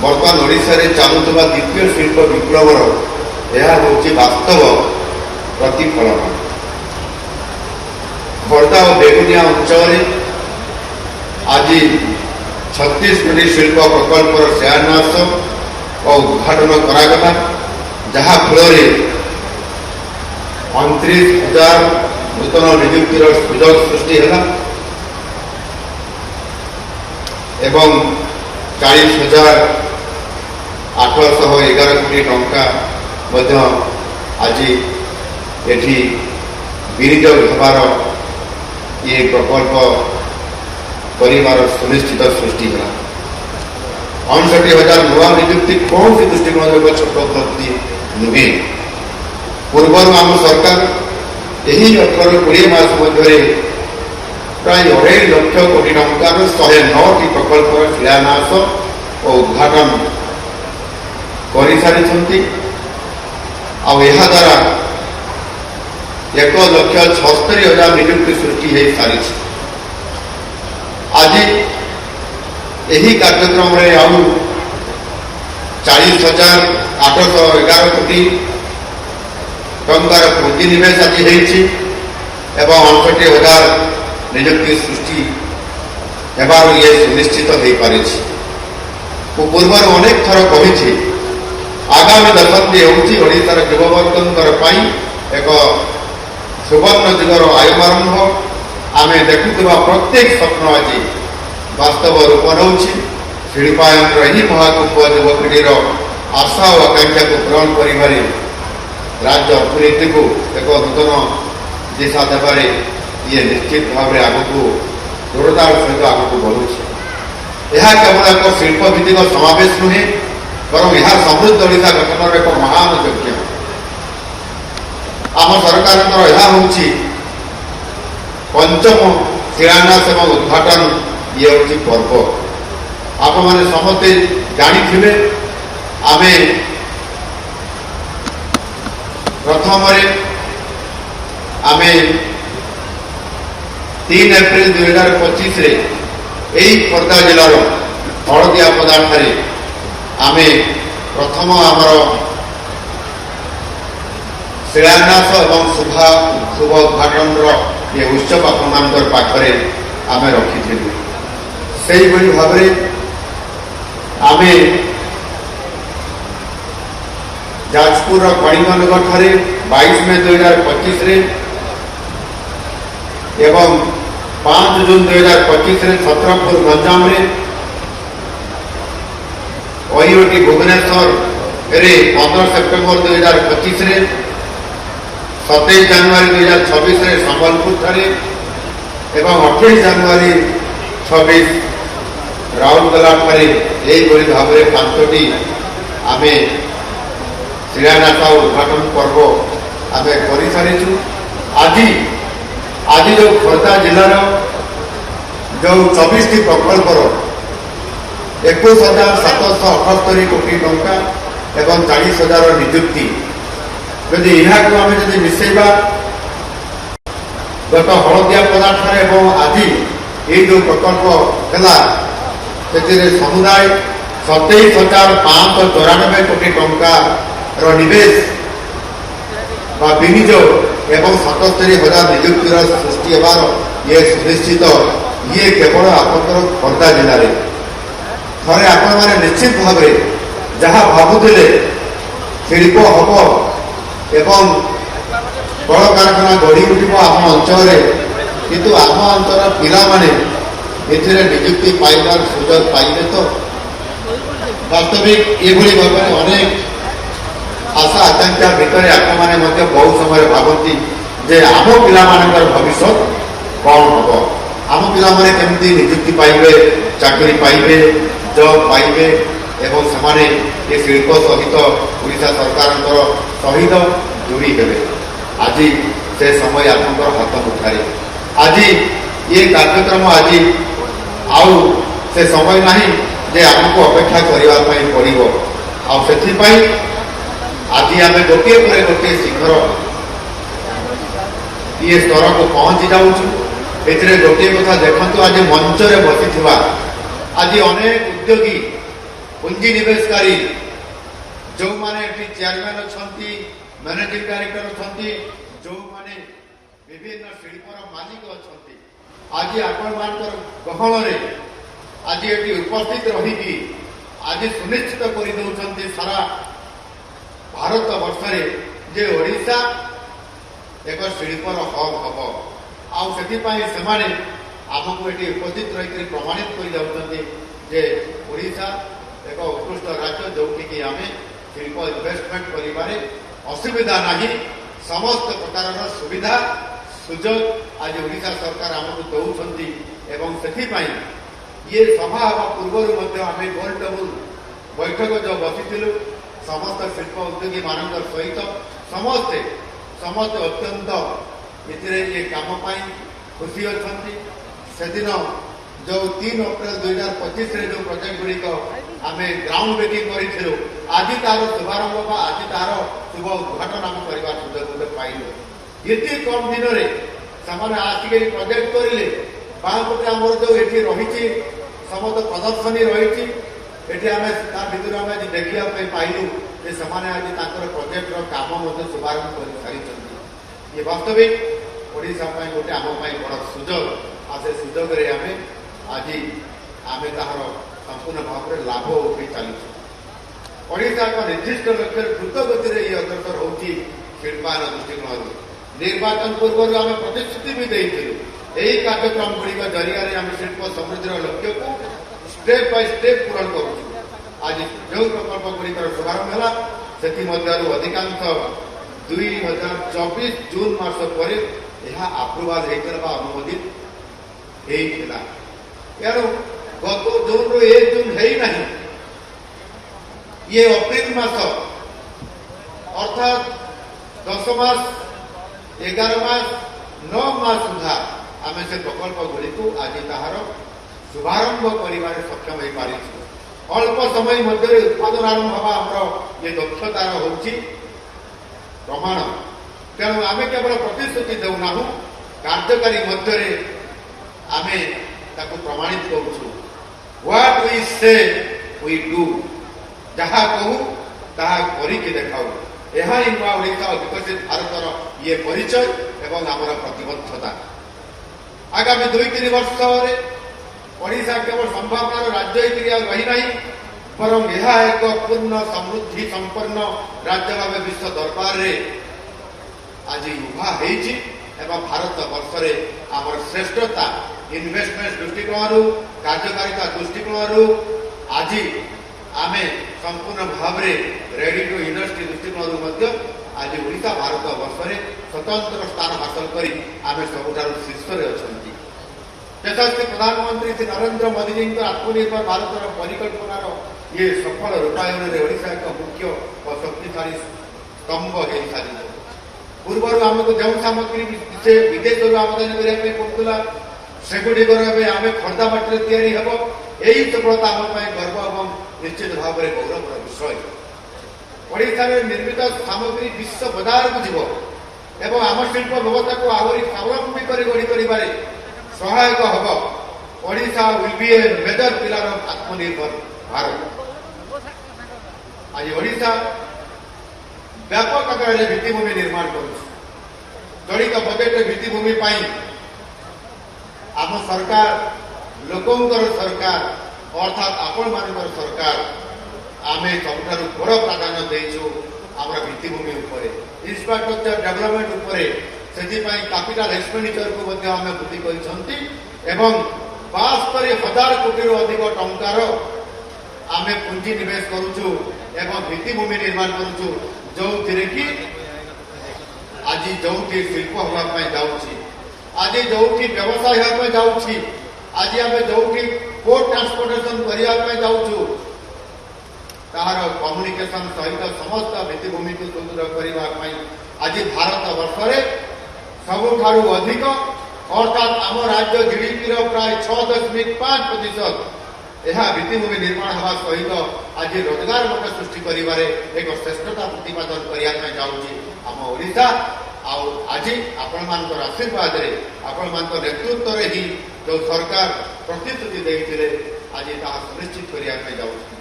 ବର୍ତ୍ତମାନ ଓଡ଼ିଶାରେ ଚାଲୁଥିବା ଦ୍ୱିତୀୟ ଶିଳ୍ପ ବିପ୍ଳବର ଏହା ହେଉଛି ବାସ୍ତବ ପ୍ରତିଫଳନ। ଖୋର୍ଦ୍ଧା ଓ ବେଗୁନିଆ ଅଞ୍ଚଳରେ ଆଜି 36ଟି ଶିଳ୍ପ ପ୍ରକଳ୍ପର ଶିଳାନ୍ୟାସ ଓ ଉଦ୍ଘାଟନ କରାଗଲା, ଯାହାଫଳରେ 29,000 ନୂତନ ନିଯୁକ୍ତିର ସୁଯୋଗ ସୃଷ୍ଟି ହେଲା ଏବଂ 40,811 କୋଟି ଟଙ୍କା ମଧ୍ୟ ଆଜି ଏଠି ବିନିଯୋଗ ହେବାର ଏ ପ୍ରକଳ୍ପ କରିବାର ସୁନିଶ୍ଚିତ ସୃଷ୍ଟି ହେଲା। 59,000 ନୂଆ ନିଯୁକ୍ତି କୌଣସି ଦୃଷ୍ଟିକୋଣରେ ଛୋଟ ଉପଲବ୍ଧି ନୁହେଁ। ପୂର୍ବରୁ ଆମ ସରକାର ଏହି 18-20 ମାସ ମଧ୍ୟରେ ପ୍ରାୟ 2.5 ଲକ୍ଷ କୋଟି ଟଙ୍କାର 109ଟି ପ୍ରକଳ୍ପର ଶିଳାନ୍ୟାସ ଓ ଉଦ୍ଘାଟନ କରିସାରିଛନ୍ତି। ଆଉ ଏହାଦ୍ୱାରା 1,76,000 ନିଯୁକ୍ତି ସୃଷ୍ଟି ହୋଇସାରିଛି। ଆଜି ଏହି କାର୍ଯ୍ୟକ୍ରମରେ ଆଉ 40,811 କୋଟି ଟଙ୍କାର ପୁଞ୍ଜିନିବେଶ ଆଜି ହୋଇଛି ଏବଂ 68,000 ନିଯୁକ୍ତି ସୃଷ୍ଟି ହେବାରୁ ଇଏ ସୁନିଶ୍ଚିତ ହୋଇପାରିଛି। ମୁଁ ପୂର୍ବରୁ ଅନେକ ଥର କହିଛି, ଆଗାମୀ ଦଶନ୍ଧି ହେଉଛି ଓଡ଼ିଶାର ଯୁବବର୍ଗଙ୍କର ପାଇଁ ଏକ ସୁବର୍ଣ୍ଣ ଯୁଗର ଆରମ୍ଭ। ଆମେ ଦେଖୁଥିବା ପ୍ରତ୍ୟେକ ସ୍ୱପ୍ନ ଆଜି ବାସ୍ତବ ରୂପ ନେଉଛି। ଶିଳ୍ପାୟନର ଏହି ମହାକୁମ୍ଭ ଯୁବପିଢ଼ିର ଆଶା ଓ ଆକାଂକ୍ଷାକୁ ପୂରଣ କରିବାରେ ରାଜ୍ୟ ଅର୍ଥନୀତିକୁ ଏକ ନୂତନ ଦିଶା ଦେବାରେ ଇଏ ନିଶ୍ଚିତ ଭାବରେ ଆଗକୁ ଦୃଢ଼ତାର ସହିତ ଆଗକୁ ବଢ଼ୁଛି। ଏହା କେବଳ ଏକ ଶିଳ୍ପଭିତ୍ତିକ ସମାବେଶ ନୁହେଁ, ବରଂ ଏହା ସମୃଦ୍ଧ ଓଡ଼ିଶା ଗଠନର ଏକ ମହାନ ଯଜ୍ଞ। ଆମ ସରକାରଙ୍କର ଏହା ହେଉଛି ପଞ୍ଚମ ଶିଳାନ୍ୟାସ ଏବଂ ଉଦ୍ଘାଟନ। ଇଏ ହେଉଛି ପର୍ବ। ଆପଣମାନେ ସମସ୍ତେ ଜାଣିଥିବେ, ଆମେ ପ୍ରଥମରେ 3 ଏପ୍ରିଲ 2025ରେ ଏହି ଖୋର୍ଦ୍ଧା ଜିଲ୍ଲାର ହଳଦିଆପଦାଠାରେ ଆମେ ପ୍ରଥମ ଆମର ଶିଳାନ୍ୟାସ ଏବଂ ଶୁଭ ଉଦ୍ଘାଟନର ଏ ଉତ୍ସବ ଆପଣମାନଙ୍କର ପାଖରେ ଆମେ ରଖିଥିଲୁ। ସେହିଭଳି ଭାବରେ ଆମେ ଯାଜପୁରର କଳିଙ୍ଗନଗରଠାରେ 22 ମେ 2025ରେ ଏବଂ 5 ଜୁନ 2025ରେ ଛତ୍ରପୁର ଗଞ୍ଜାମରେ, ଓୟୁଟି ଭୁବନେଶ୍ୱରରେ 15 ସେପ୍ଟେମ୍ବର 2025ରେ, 27 ଜାନୁଆରୀ 2026ରେ ସମ୍ବଲପୁରଠାରେ ଏବଂ 28 ଜାନୁଆରୀ 26 ରାଉରକେଲାଠାରେ ଏହିଭଳି ଭାବରେ 5ଟି ଆମେ ଶିଳାନ୍ୟାସ ଉଦ୍ଘାଟନ ପର୍ବ ଆମେ କରିସାରିଛୁ। ଆଜି ଯେଉଁ ଖୋର୍ଦ୍ଧା ଜିଲ୍ଲାର ଯେଉଁ 24ଟି ପ୍ରକଳ୍ପର 21,778 କୋଟି ଟଙ୍କା ଏବଂ 40,000 ନିଯୁକ୍ତି, ଯଦି ଏହାକୁ ଆମେ ଯଦି ମିଶାଇବା ଗତ ହଳଦିଆପଦାଠାରେ ଏବଂ ଆଜି এই ଯେଉଁ ପ୍ରକଳ୍ପ ହେଲା, ସେଥିରେ ସମୁଦାୟ 27,594 କୋଟି ଟଙ୍କାର ନିବେଶ ବା ବିନିଯୋଗ ଏବଂ 77,000 ନିଯୁକ୍ତିର ସୃଷ୍ଟି ହେବାର ଇଏ ସୁନିଶ୍ଚିତ। ଇଏ କେବଳ ଆପଣଙ୍କର ଖୋର୍ଦ୍ଧା ଜିଲ୍ଲାରେ। ଥରେ ଆପଣମାନେ ନିଶ୍ଚିତ ଭାବରେ ଯାହା ଭାବୁଥିଲେ ଶିଳ୍ପ ହେବ ଏବଂ କଳକାରଖାନା ଗଢ଼ି ଉଠିବ ଆମ ଅଞ୍ଚଳରେ, କିନ୍ତୁ ଆମ ଅଞ୍ଚଳର ପିଲାମାନେ ଏଥିରେ ନିଯୁକ୍ତି ପାଇବାର ସୁଯୋଗ ପାଇବେ ତ? ବାସ୍ତବିକ ଏଭଳି ଭାବରେ ଅନେକ ଆଶା ଆକାଂକ୍ଷା ଭିତରେ ଆପଣମାନେ ମଧ୍ୟ ବହୁ ସମୟରେ ଭାବନ୍ତି ଯେ ଆମ ପିଲାମାନଙ୍କର ଭବିଷ୍ୟତ କ'ଣ ହେବ, ଆମ ପିଲାମାନେ କେମିତି ନିଯୁକ୍ତି ପାଇବେ, ଚାକିରି ପାଇବେ, ଜବ୍ ପାଇବେ ଏବଂ ସେମାନେ ଏ ଶିଳ୍ପ ସହିତ ଓଡ଼ିଶା ସରକାରଙ୍କର ସହିତ ଯୋଡ଼ି ହେବେ। ଆଜି ସେ ସମୟ ଆପଣଙ୍କର ହାତ ମୁଠାରେ। ଆଜି ଏ କାର୍ଯ୍ୟକ୍ରମ ଆଜି ଆଉ ସେ ସମୟ ନାହିଁ ଯେ ଆମକୁ ଅପେକ୍ଷା କରିବା ପାଇଁ ପଡ଼ିବ। ଆଉ ସେଥିପାଇଁ ଆଜି ଆମେ ଗୋଟିଏ ପରେ ଗୋଟିଏ ଶୀଘ୍ର ଇଏ ସ୍ତରକୁ ପହଞ୍ଚି ଯାଉଛୁ। ଏଥିରେ ଗୋଟିଏ କଥା ଦେଖନ୍ତୁ, ଆଜି ମଞ୍ଚରେ ବସିଥିବା ଆଜି ଅନେକ ଉଦ୍ୟୋଗୀ ପୁଞ୍ଜିନିବେଶକାରୀ ଯେଉଁମାନେ ଏଠି ଚେୟାରମ୍ୟାନ୍ ଅଛନ୍ତି, ମ୍ୟାନେଜିଂ ଡାଇରେକ୍ଟର ଅଛନ୍ତି, ଯେଉଁମାନେ ବିଭିନ୍ନ ଶିଳ୍ପର ମାଲିକ ଅଛନ୍ତି, ଆଜି ଆପଣମାନଙ୍କର ଗହଣରେ ଆଜି ଏଠି ଉପସ୍ଥିତ ରହିକି ଆଜି ସୁନିଶ୍ଚିତ କରିଦେଉଛନ୍ତି ସାରା ଭାରତ ବର୍ଷରେ ଯେ ଓଡ଼ିଶା ଏକ ଶିଳ୍ପର ହବ୍ ହବ। ଆଉ ସେଥିପାଇଁ ସେମାନେ ଆମକୁ ଏଠି ଉପସ୍ଥିତ ରହିକରି ପ୍ରମାଣିତ କରିଯାଉଛନ୍ତି ଯେ ଓଡ଼ିଶା ଏକ ଉତ୍କୃଷ୍ଟ ରାଜ୍ୟ, ଯେଉଁଠିକି ଆମେ ଶିଳ୍ପ ଇନଭେଷ୍ଟମେଣ୍ଟ କରିବାରେ ଅସୁବିଧା ନାହିଁ। ସମସ୍ତ ପ୍ରକାରର ସୁବିଧା ସୁଯୋଗ ଆଜି ଓଡ଼ିଶା ସରକାର ଆମକୁ ଦେଉଛନ୍ତି ଏବଂ ସେଥିପାଇଁ ଇଏ ସଭା ହେବା ପୂର୍ବରୁ ମଧ୍ୟ ଆମେ ଗୋଲ ଟେବୁଲ ବୈଠକ ଯେଉଁ ବସିଥିଲୁ ସମସ୍ତ ଶିଳ୍ପ ଉଦ୍ୟୋଗୀମାନଙ୍କ ସହିତ ସମସ୍ତେ ଅତ୍ୟନ୍ତ ଏଥିରେ ଏ କାମ ପାଇଁ ଖୁସି ଅଛନ୍ତି। ସେଦିନ ଯେଉଁ 3 ଅପ୍ରେଲ 2025ରେ ଯେଉଁ ପ୍ରୋଜେକ୍ଟ ଗୁଡ଼ିକ ଆମେ ଗ୍ରାଉଣ୍ଡ ବ୍ରେକିଂ କରିଥିଲୁ, ଆଜି ତାର ଶୁଭାରମ୍ଭ ବା ଆଜି ତାର ଶୁଭ ଉଦ୍ଘାଟନ ଆମେ କରିବା ସୁଯୋଗ ପାଇଲୁ। ଏତେ କମ୍ ଦିନରେ ସେମାନେ ଆସିକି ପ୍ରୋଜେକ୍ଟ କରିଲେ। ବାହାପଟେ ଆମର ଯେଉଁ ଏଠି ରହିଛି ସମସ୍ତ ପ୍ରଦର୍ଶନୀ ରହିଛି, ଏଠି ଆମେ ତା ଭିତରୁ ଆମେ ଆଜି ଦେଖିବା ପାଇଁ ପାଇଲୁ ଯେ ସେମାନେ ଆଜି ତାଙ୍କର ପ୍ରୋଜେକ୍ଟର କାମ ମଧ୍ୟ ଶୁଭାରମ୍ଭ କରିସାରିଛନ୍ତି। ଏ ବାସ୍ତବିକ ଓଡ଼ିଶା ପାଇଁ ଗୋଟେ ଆମ ପାଇଁ ବଡ଼ ସୁଯୋଗ। ଆଉ ସେ ସୁଯୋଗରେ ଆମେ ତାହାର ସମ୍ପୂର୍ଣ୍ଣ ଭାବରେ ଲାଭ ଉଠାଇ ଚାଲିଛୁ। ଓଡ଼ିଶା ଏକ ନିର୍ଦ୍ଦିଷ୍ଟ ଲକ୍ଷ୍ୟରେ ଦ୍ରୁତ ଗତିରେ ଏହି ଅଗ୍ରସର ହେଉଛି ଶିଳ୍ପାୟନ ଦୃଷ୍ଟିକୋଣରୁ। ନିର୍ବାଚନ ପୂର୍ବରୁ ଆମେ ପ୍ରତିଶ୍ରୁତି ବି ଦେଇଥିଲୁ ଏହି କାର୍ଯ୍ୟକ୍ରମ ଗୁଡ଼ିକ ଜରିଆରେ ଆମେ ଶିଳ୍ପ ସମୃଦ୍ଧିର ଲକ୍ଷ୍ୟକୁ ଷ୍ଟେପ୍ ବାଇ ଷ୍ଟେପ୍ ପୂରଣ କରୁଛୁ। ଆଜି ଯେଉଁ ପ୍ରକଳ୍ପ ଗୁଡ଼ିକର ଶୁଭାରମ୍ଭ ହେଲା ସେଥିମଧ୍ୟରୁ ଅଧିକାଂଶ 2024 ଜୁନ୍ ମାସ ପରେ ଏହା ଆପ୍ରୁଭାଲ ହେଇଥିଲା ବା ଅନୁମୋଦିତ ହେଇଥିଲା। ତେଣୁ ଗତ ଜୁନ୍ରୁ 1 ଜୁନ୍ ହେଇନାହିଁ, ଇଏ ଅପ୍ରିଲ ମାସ ଅର୍ଥାତ୍ 10 ମାସ 11 ମାସ 9 ମାସ ସୁଦ୍ଧା ଆମେ ସେ ପ୍ରକଳ୍ପ ଗୁଡ଼ିକୁ ଆଜି ତାହାର ଶୁଭାରମ୍ଭ କରିବାରେ ସକ୍ଷମ ହୋଇପାରିଛୁ। ଅଳ୍ପ ସମୟ ମଧ୍ୟରେ ଉତ୍ପାଦନ ଆରମ୍ଭ ହେବା ଆମର ଏ ଦକ୍ଷତାର ହେଉଛି ପ୍ରମାଣ। ତେଣୁ ଆମେ କେବଳ ପ୍ରତିଶ୍ରୁତି ଦେଉନାହୁଁ, କାର୍ଯ୍ୟକାରୀ ମଧ୍ୟରେ ଆମେ ତାକୁ ପ୍ରମାଣିତ କରୁଛୁ। ହ୍ୱାଟ୍ ୱି ସେ ୱି ଡୁ, ଯାହା କହୁ ତାହା କରିକି ଦେଖାଉ। ଏହା ହିଁ ନୂଆ ଓଡ଼ିଶା ଓ ବିକଶିତ ଭାରତର ଇଏ ପରିଚୟ ଏବଂ ଆମର ପ୍ରତିବଦ୍ଧତା। ଆଗାମୀ 2-3 ବର୍ଷରେ ଓଡ଼ିଶା କେବଳ ସମ୍ଭାବନାର ରାଜ୍ୟ ହେଇକରି ଆଉ ରହିନାହିଁ, ବରଂ ଏହା ଏକ ପୂର୍ଣ୍ଣ ସମୃଦ୍ଧି ସମ୍ପନ୍ନ ରାଜ୍ୟ ଭାବେ ବିଶ୍ୱ ଦରବାରରେ ଆଜି ଉଭା ହେଇଛି ଏବଂ ଭାରତ ବର୍ଷରେ ଆମର ଶ୍ରେଷ୍ଠତା ଇନଭେଷ୍ଟମେଣ୍ଟ ଦୃଷ୍ଟିକୋଣରୁ, କାର୍ଯ୍ୟକାରିତା ଦୃଷ୍ଟିକୋଣରୁ ଆଜି ଆମେ ସମ୍ପୂର୍ଣ୍ଣ ଭାବରେ ରେଡି ଟୁ ଇଣ୍ଡଷ୍ଟ୍ରି ଦୃଷ୍ଟିକୋଣରୁ ମଧ୍ୟ ଆଜି ଓଡ଼ିଶା ଭାରତ ବର୍ଷରେ ସ୍ୱତନ୍ତ୍ର ସ୍ଥାନ ହାସଲ କରି ଆମେ ସବୁଠାରୁ ଶୀର୍ଷରେ ଅଛନ୍ତି। ଯଶସ୍ୱୀ ପ୍ରଧାନମନ୍ତ୍ରୀ ଶ୍ରୀ ନରେନ୍ଦ୍ର ମୋଦିଜୀଙ୍କ ଆତ୍ମନିର୍ଭର ଭାରତର ପରିକଳ୍ପନାର ଇଏ ସଫଳ ରୂପାୟନରେ ଓଡ଼ିଶା ଏକ ମୁଖ୍ୟ ଓ ଶକ୍ତିଶାଳୀ ସ୍ତମ୍ଭ ହୋଇସାରିଛି। ପୂର୍ବରୁ ଆମକୁ ଯେଉଁ ସାମଗ୍ରୀ ବିଦେଶରୁ ଆମଦାନୀ କରିବା ପାଇଁ ପଡୁଥିଲା, ସେଗୁଡ଼ିକର ଏବେ ଆମେ ଖୋର୍ଦ୍ଧା ମାଟିରେ ତିଆରି ହେବ। ଏହି ସଫଳତା ଆମ ପାଇଁ ଗର୍ବ ଏବଂ ନିଶ୍ଚିତ ଭାବରେ ଗୌରବର ବିଷୟ। ଓଡ଼ିଶାରେ ନିର୍ମିତ ସାମଗ୍ରୀ ବିଶ୍ୱ ବଜାରକୁ ଯିବ ଏବଂ ଆମ ଶିଳ୍ପ ବ୍ୟବସ୍ଥାକୁ ଆହୁରି ସ୍ୱାବଲମ୍ବୀ କରି ଗଢ଼ି ତୋଳିବାରେ ସହାୟକ ହେବ। Odisha will be A major ପିଲାର ଆତ୍ମନିର୍ଭର ଭାରତ। ଆଜି ଓଡ଼ିଶା ବ୍ୟାପକ ଆକାରରେ ଭିତ୍ତିଭୂମି ନିର୍ମାଣ କରୁଛି। ଚଳିତ ବଜେଟରେ ଭିତ୍ତିଭୂମି ପାଇଁ ଆମ ସରକାର ଲୋକଙ୍କର ସରକାର ଅର୍ଥାତ୍ ଆପଣମାନଙ୍କର ସରକାର। ଆମେ ସବୁଠାରୁ ବଡ଼ ପ୍ରାଧାନ୍ୟ ଦେଇଛୁ ଆମର ଭିତ୍ତିଭୂମି ଉପରେ, ଇନଫ୍ରାଷ୍ଟ୍ରକ୍ଚର ଡେଭଲପମେଣ୍ଟ ଉପରେ। ସେଥିପାଇଁ କ୍ୟାପିଟାଲ ଏକ୍ସପେଣ୍ଡିଚରକୁ ମଧ୍ୟ ଆମେ ବୃଦ୍ଧି କରିଛନ୍ତି ଏବଂ 72,000 କୋଟିରୁ ଅଧିକ ଟଙ୍କାର ଆମେ ପୁଞ୍ଜି ନିବେଶ କରୁଛୁ ଏବଂ ଭିତ୍ତିଭୂମି ନିର୍ମାଣ କରୁଛୁ, ଯେଉଁଥିରେ କି ଆଜି ଯେଉଁଠି ଶିଳ୍ପ ହେବା ପାଇଁ ଯାଉଛି, ଆଜି ଯେଉଁଠି ବ୍ୟବସାୟ ହେବା ପାଇଁ ଯାଉଛି, ଆଜି ଆମେ ଯେଉଁଠି ପୋର୍ଟ ଟ୍ରାନ୍ସପୋର୍ଟେସନ କରିବା ପାଇଁ ଯାଉଛୁ, ତାହାର କମ୍ୟୁନିକେସନ ସହିତ ସମସ୍ତ ଭିତ୍ତିଭୂମିକୁ ସୁଦୃଢ଼ କରିବା ପାଇଁ ଆଜି ଭାରତ ବର୍ଷରେ ସବୁଠାରୁ ଅଧିକ ଅର୍ଥାତ୍ ଆମ ରାଜ୍ୟ ଜିଡିପିର ପ୍ରାୟ 6.5% ଏହା ଭିତ୍ତିଭୂମି ନିର୍ମାଣ ହେବା ସହିତ ଆଜି ରୋଜଗାର ମଧ୍ୟ ସୃଷ୍ଟି କରିବାରେ ଏକ ଶ୍ରେଷ୍ଠତା ପ୍ରତିପାଦନ କରିବା ପାଇଁ ଯାଉଛି ଆମ ଓଡ଼ିଶା। ଆଉ ଆଜି ଆପଣମାନଙ୍କର ଆଶୀର୍ବାଦରେ, ଆପଣମାନଙ୍କ ନେତୃତ୍ୱରେ ହିଁ ଯେଉଁ ସରକାର ପ୍ରତିଶ୍ରୁତି ଦେଇଥିଲେ, ଆଜି ତାହା ସୁନିଶ୍ଚିତ କରିବା ପାଇଁ ଯାଉଛି।